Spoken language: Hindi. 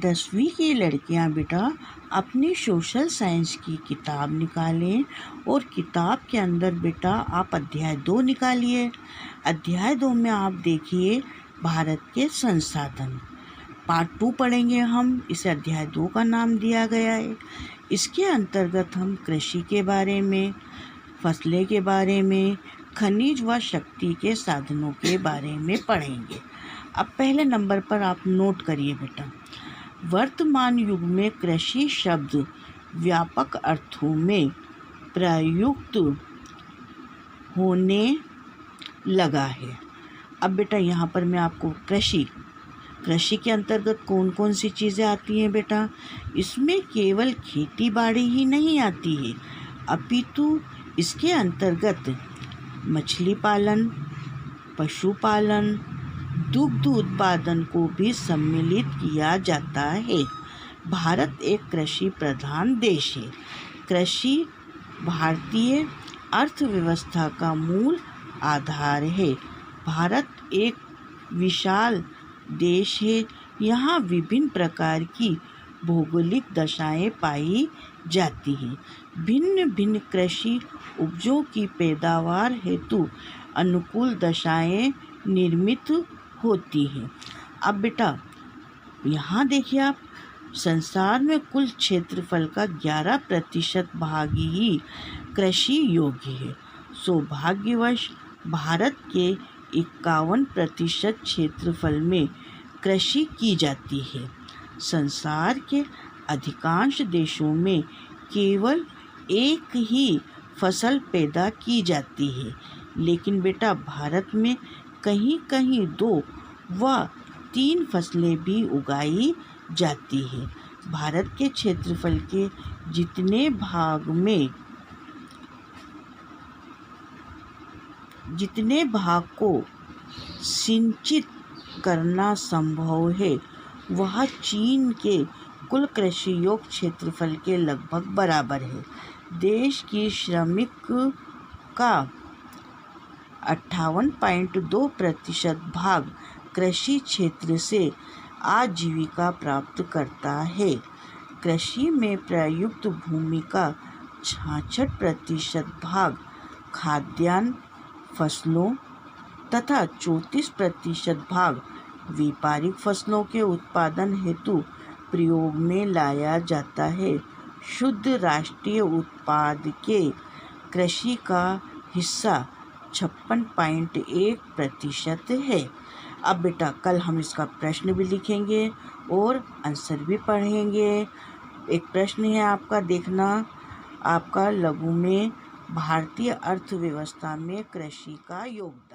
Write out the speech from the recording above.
10वीं की लड़कियां बेटा अपनी सोशल साइंस की किताब निकालें और किताब के अंदर बेटा आप अध्याय 2 निकालिए। अध्याय 2 में आप देखिए भारत के संसाधन। पार्ट 2 पढ़ेंगे हम, इसे अध्याय 2 का नाम दिया गया है। इसके अंतर्गत हम कृषि के बारे में, फसलें के बारे में, खनिज व शक्ति के साधनों के बारे में पढ़ेंगे। अब पहले नंबर पर आप नोट करिए बेटा, वर्तमान युग में कृषि शब्द व्यापक अर्थों में प्रयुक्त होने लगा है। अब बेटा यहाँ पर मैं आपको कृषि के अंतर्गत कौन कौन सी चीज़ें आती हैं बेटा, इसमें केवल खेती बाड़ी ही नहीं आती है, अपितु इसके अंतर्गत मछली पालन, पशुपालन, दुग्ध उत्पादन को भी सम्मिलित किया जाता है। भारत एक कृषि प्रधान देश है। कृषि भारतीय अर्थव्यवस्था का मूल आधार है। भारत एक विशाल देश है। यहाँ विभिन्न प्रकार की भौगोलिक दशाएं पाई जाती हैं। भिन्न भिन्न कृषि उपजों की पैदावार हेतु अनुकूल दशाएं निर्मित होती हैं। अब बेटा यहाँ देखिए आप, संसार में कुल क्षेत्रफल का 11% भाग ही कृषि योग्य है। सौभाग्यवश भारत के 51% क्षेत्रफल में कृषि की जाती है। संसार के अधिकांश देशों में केवल एक ही फसल पैदा की जाती है, लेकिन बेटा भारत में कहीं कहीं 2 व 3 फसलें भी उगाई जाती है। भारत के क्षेत्रफल के जितने भाग को सिंचित करना संभव है, वह चीन के कुल कृषि योग्य क्षेत्रफल के लगभग बराबर है। देश की श्रमिक का 58.2% भाग कृषि क्षेत्र से आजीविका प्राप्त करता है। कृषि में प्रयुक्त भूमि का 66% भाग खाद्यान्न फसलों तथा 34% भाग व्यापारिक फसलों के उत्पादन हेतु प्रयोग में लाया जाता है। शुद्ध राष्ट्रीय उत्पाद के कृषि का हिस्सा 56.1% है। अब बेटा कल हम इसका प्रश्न भी लिखेंगे और आंसर भी पढ़ेंगे। एक प्रश्न है आपका, देखना, आपका लघु में भारतीय अर्थव्यवस्था में कृषि का योगदान।